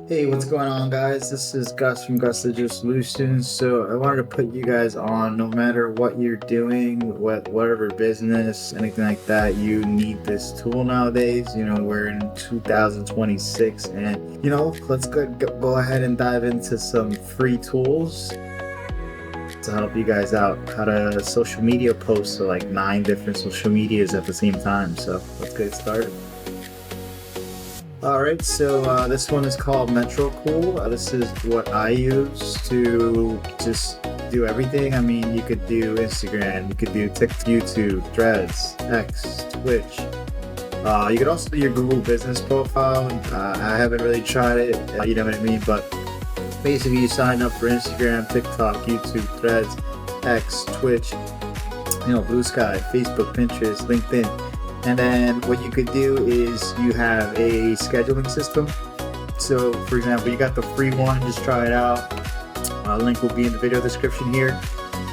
Hey, what's going on, guys? This is Gus from GusDigitalSolutions. So I wanted to put you guys on, no matter what you're doing, whatever business, anything like that, you need this tool nowadays. We're in 2026, and let's go ahead and dive into some free tools to help you guys out. How to social media post to like 9 different social medias at the same time. So let's get started. All right, so this one is called Metricool. This is what I use to just do everything. I mean, you could do Instagram, you could do TikTok, YouTube, Threads, X, Twitch. You could also do your Google business profile. I haven't really tried it, you know what I mean? But basically, you sign up for Instagram, TikTok, YouTube, Threads, X, Twitch, BlueSky, Facebook, Pinterest, LinkedIn. And then what you could do is you have a scheduling system. So for example, you got the free one, just try it out. Link will be in the video description here.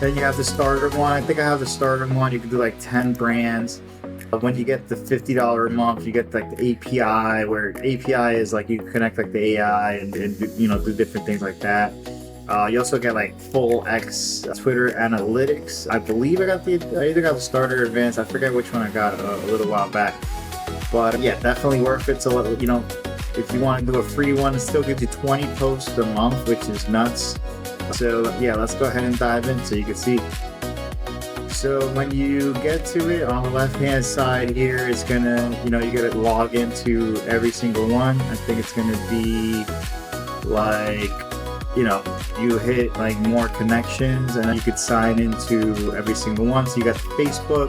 Then you have the starter one. I think I have the starter one. You can do like 10 brands. When you get the $50 a month, you get like the API, where API is like you connect like the AI and do different things like that. You also get like full X Twitter analytics. I believe I either got the starter or advanced. I forget which one I got a little while back. But yeah, definitely worth it. So if you want to do a free one, it still gives you 20 posts a month, which is nuts. So yeah, let's go ahead and dive in so you can see. So when you get to it, on the left hand side here, it's gonna, you gotta log into every single one. I think it's gonna be like, you hit like more connections, and then you could sign into every single one. So you got Facebook.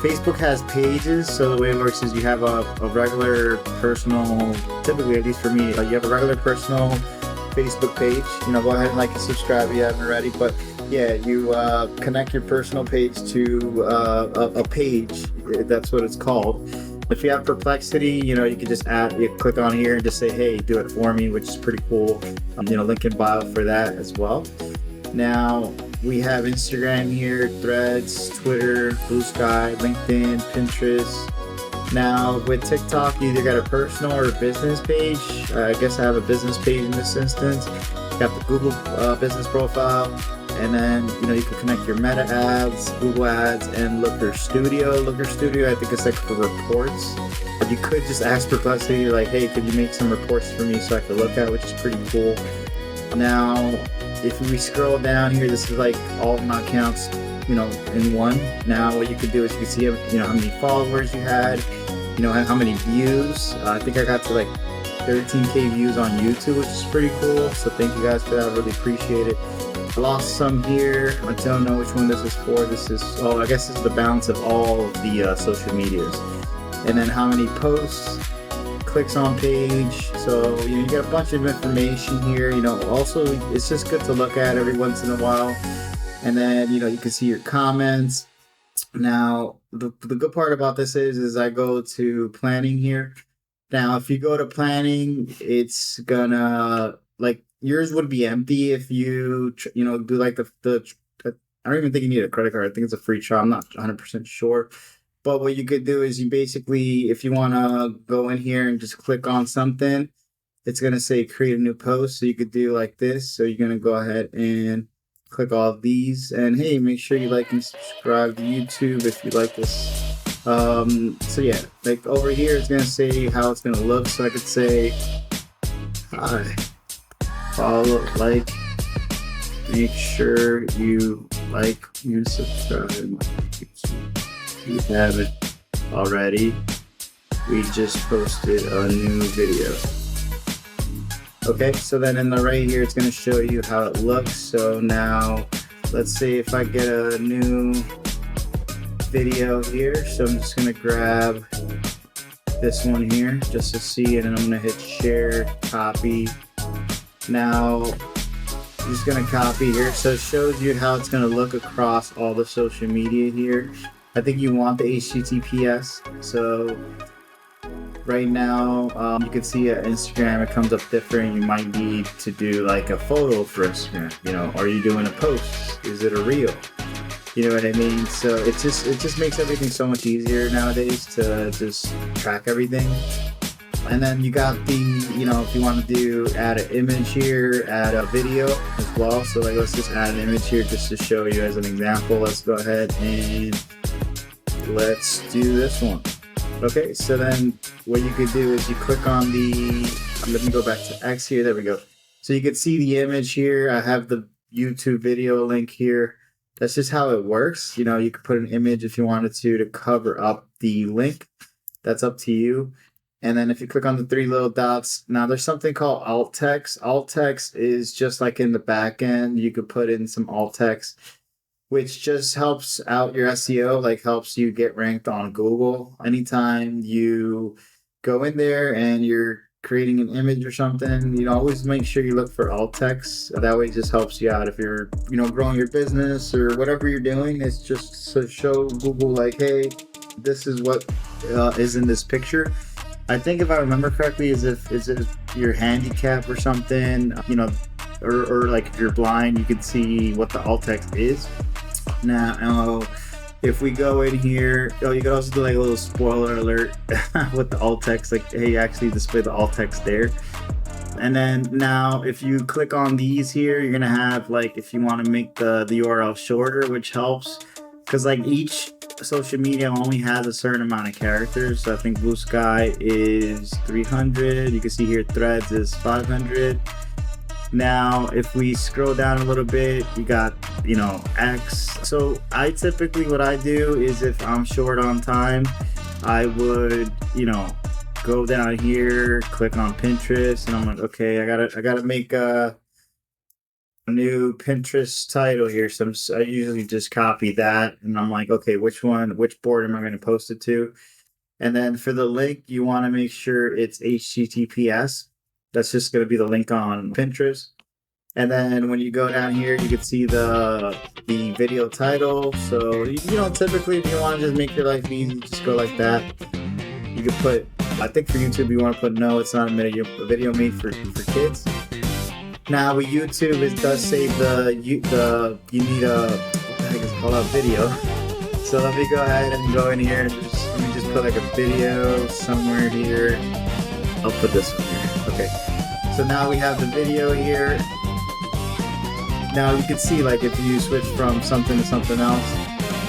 Facebook has pages. So the way it works is you have a regular personal, typically, at least for me, you have a regular personal Facebook page. Go ahead and like and subscribe if you haven't already. But yeah, you connect your personal page to a page. That's what it's called. If you have perplexity, you can just you click on here and just say, hey, do it for me, which is pretty cool. Link in bio for that as well. Now, we have Instagram here, Threads, Twitter, BlueSky, LinkedIn, Pinterest. Now, with TikTok, you either got a personal or a business page. I guess I have a business page in this instance. Got the Google business profile. And then, you can connect your Meta ads, Google ads, and Looker Studio. Looker Studio, I think it's like for reports. But you could just ask Perplexity, like, hey, could you make some reports for me so I could look at it, which is pretty cool. Now, if we scroll down here, this is like all of my accounts, in one. Now, what you could do is you can see, how many followers you had, how many views. I think I got to like 13K views on YouTube, which is pretty cool. So thank you guys for that. I really appreciate it. I lost some here. I don't know which one this is for. I guess this is the balance of all of the social medias. And then how many posts, clicks on page. So, you get a bunch of information here. Also, it's just good to look at every once in a while. And then, you can see your comments. Now, the good part about this is I go to planning here. Now, if you go to planning, it's gonna, like, yours would be empty if you, do like the I don't even think you need a credit card. I think it's a free trial. I'm not 100% sure. But what you could do is you basically, if you want to go in here and just click on something, it's going to say create a new post. So you could do like this. So you're going to go ahead and click all of these. And hey, make sure you like and subscribe to YouTube if you like this. So yeah, like over here, it's going to say how it's going to look. So I could say, hi. Follow, like, make sure you like and subscribe. If you haven't already, we just posted a new video. Okay, so then in the right here, it's going to show you how it looks. So now, let's say if I get a new video here, so I'm just going to grab this one here just to see it, and I'm going to hit share, copy. Now, I'm just going to copy here. So it shows you how it's going to look across all the social media here. I think you want the HTTPS. So right now, you can see at Instagram, it comes up different. You might need to do like a photo for Instagram, are you doing a post? Is it a reel? You know what I mean? So it just makes everything so much easier nowadays to just track everything. And then you got the, if you want to add an image here, add a video as well. So like, let's just add an image here just to show you as an example. Let's go ahead and let's do this one. Okay, so then what you could do is you click on let me go back to X here. There we go. So you can see the image here. I have the YouTube video link here. That's just how it works. You could put an image if you wanted to cover up the link. That's up to you. And then if you click on the three little dots, now there's something called alt text. Alt text is just like in the back end. You could put in some alt text, which just helps out your SEO, like helps you get ranked on Google. Anytime you go in there and you're creating an image or something, always make sure you look for alt text. That way it just helps you out if you're, growing your business or whatever you're doing. It's just to show Google like, hey, this is what is in this picture. I think if I remember correctly, is if you're handicapped or something, or like if you're blind, you can see what the alt text is. Now, if we go in here, you could also do like a little spoiler alert with the alt text, like, hey, actually display the alt text there. And then now if you click on these here, you're gonna have like, if you want to make the URL shorter, which helps because like each social media only has a certain amount of characters. So I think BlueSky is 300. You can see here Threads is 500. Now, if we scroll down a little bit, you got, X. So I typically, what I do is if I'm short on time, I would, go down here, click on Pinterest, and I'm like, okay, I gotta make a new Pinterest title here. So I usually just copy that, and I'm like, okay, which board am I going to post it to? And then for the link, you want to make sure it's HTTPS. That's just going to be the link on Pinterest. And then when you go down here, you can see the video title. So typically if you want to just make your life easy, just go like that. You can put, I think for YouTube you want to put, no, it's not a video made for kids. Now with YouTube, it does say you need a, what the heck is it called, a video. So let me go ahead and go in here and let me just put like a video somewhere here. I'll put this one here. Okay. So now we have the video here. Now you can see like if you switch from something to something else,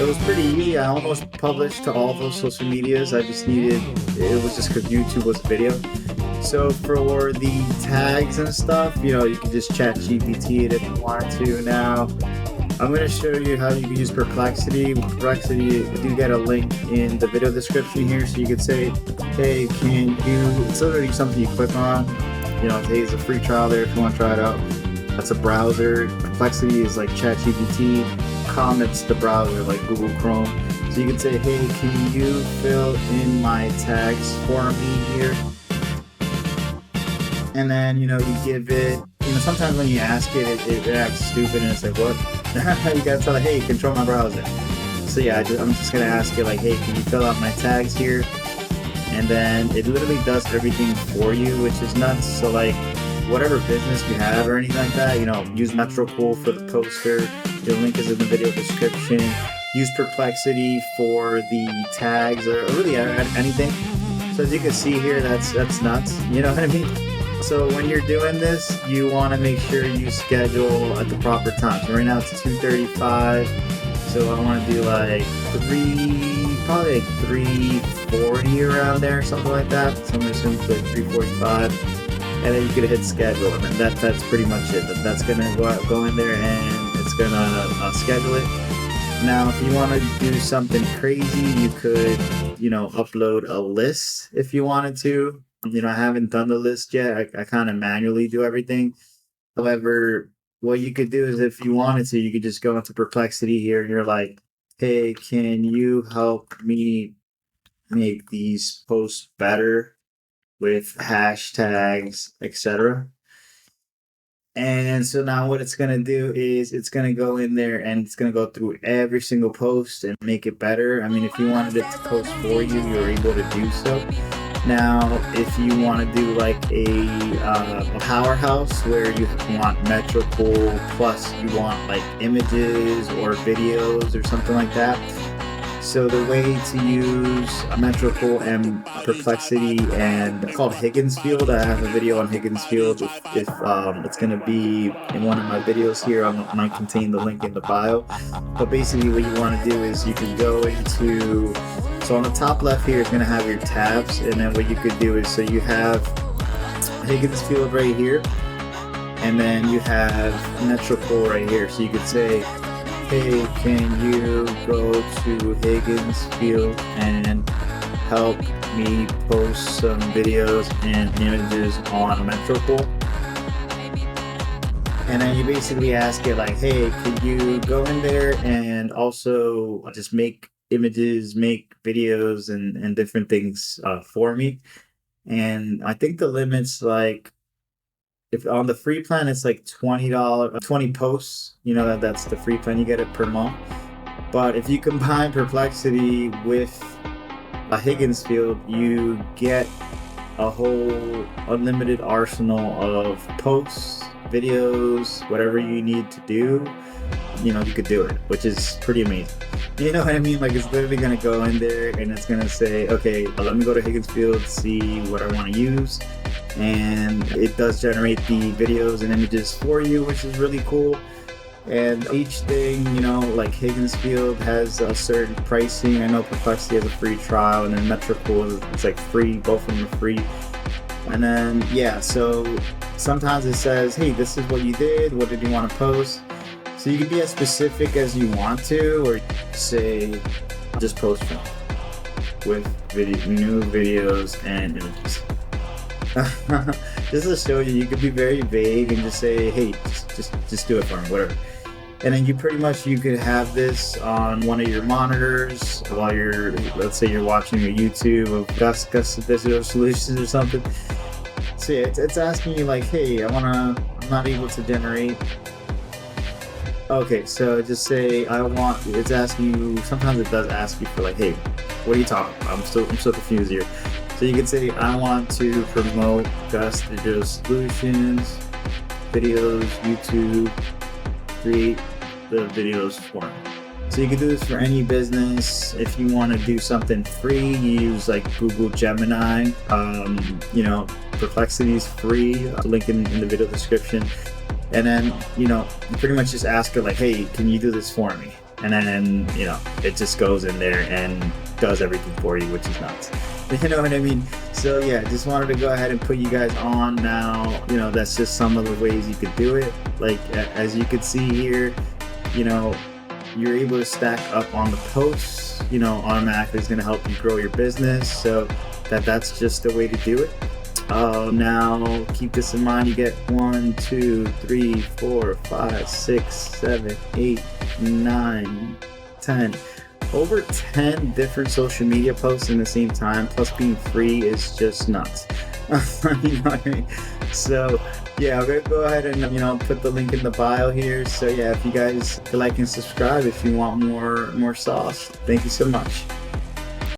it was pretty easy. I almost published to all those social medias. I just needed, it was just because YouTube was a video. So for the tags and stuff, you can just chat GPT it if you want to. Now, I'm going to show you how you can use Perplexity. With Perplexity, you do get a link in the video description here. So you could say, hey, it's literally something you click on. Hey, it's a free trial there if you want to try it out. That's a browser. Perplexity is like ChatGPT. Comet's the browser like Google Chrome. So you can say, hey, can you fill in my tags for me here? And then, you give it, sometimes when you ask it, it acts stupid and it's like, what? You gotta tell it, hey, control my browser. So yeah, I'm just gonna ask it like, hey, can you fill out my tags here? And then it literally does everything for you, which is nuts. So like, whatever business you have or anything like that, use Metricool for the poster. The link is in the video description. Use Perplexity for the tags or really anything. So as you can see here, that's nuts. You know what I mean? So when you're doing this, you want to make sure you schedule at the proper time. So right now it's 2:35. So I want to do like probably like 3:40 around there, something like that. So I'm going to assume it's like 3:45. And then you could hit schedule, and that's pretty much it. That's gonna go in there, and it's gonna schedule it. Now, if you want to do something crazy, you could, upload a list if you wanted to. I haven't done the list yet. I kind of manually do everything. However, what you could do is if you wanted to, you could just go into Perplexity here, and you're like, hey, can you help me make these posts better with hashtags, etc. And so now what it's going to do is it's going to go in there and it's going to go through every single post and make it better. I mean, if you wanted it to post for you, you're able to do so. Now, if you want to do like a powerhouse where you want Metricool plus you want like images or videos or something like that, So the way to use Metricool and Perplexity and it's called HiggsField. I have a video on HiggsField. If it's going to be in one of my videos here, I might contain the link in the bio. But basically what you want to do is you can go into, so on the top left here is going to have your tabs, and then what you could do is, so you have HiggsField right here, and then you have Metricool right here. So you could say, hey, can you go to HiggsField and help me post some videos and images on Metricool? And then you basically ask it like, hey, could you go in there and also just make images, make videos and different things for me? And I think the limit's like, if on the free plan, it's like $20, 20 posts, you know, that's the free plan, you get it per month. But if you combine Perplexity with a HiggsField, you get a whole unlimited arsenal of posts, videos, whatever you need to do, you know, you could do it, which is pretty amazing. You know what I mean? Like, it's literally going to go in there and it's going to say, okay, let me go to HiggsField, see what I want to use. And it does generate the videos and images for you, which is really cool. And each thing, you know, like HiggsField has a certain pricing. I know Perplexity has a free trial, and then Metricool, it's like free, both of them are free. And then, yeah, so sometimes it says, hey, this is what you did, what did you want to post? So you can be as specific as you want to, or say, just post them with new videos and images. Just to show you, you could be very vague and just say, hey, just do it for me, whatever. And then you could have this on one of your monitors while you're, let's say you're watching your YouTube of GusDigitalSolutions or something. So yeah, it's asking you like, hey, I'm not able to generate. Okay, so just say it's asking you, sometimes it does ask you for like, hey, what are you talking about? I'm still confused here. So you can say, I want to promote GusDigitalSolutions, videos, YouTube, create the videos for me. So you can do this for any business. If you want to do something free, you use like Google Gemini. You know, Perplexity is free. Link in the video description. And then, you know, you pretty much just ask her like, hey, can you do this for me? And then, you know, it just goes in there and does everything for you, which is nuts. You know what I mean? So yeah, just wanted to go ahead and put you guys on now. You know, that's just some of the ways you could do it. Like, as you can see here, you know, you're able to stack up on the posts, you know, automatically is going to help you grow your business. So that's just the way to do it. Now keep this in mind, you get 1, 2, 3, 4, 5, 6, 7, 8, 9, 10. Over 10 different social media posts in the same time, plus being free is just nuts. You know what I mean? So yeah, I'm gonna go ahead and, you know, put the link in the bio here. So yeah, if you guys like and subscribe if you want more sauce. Thank you so much.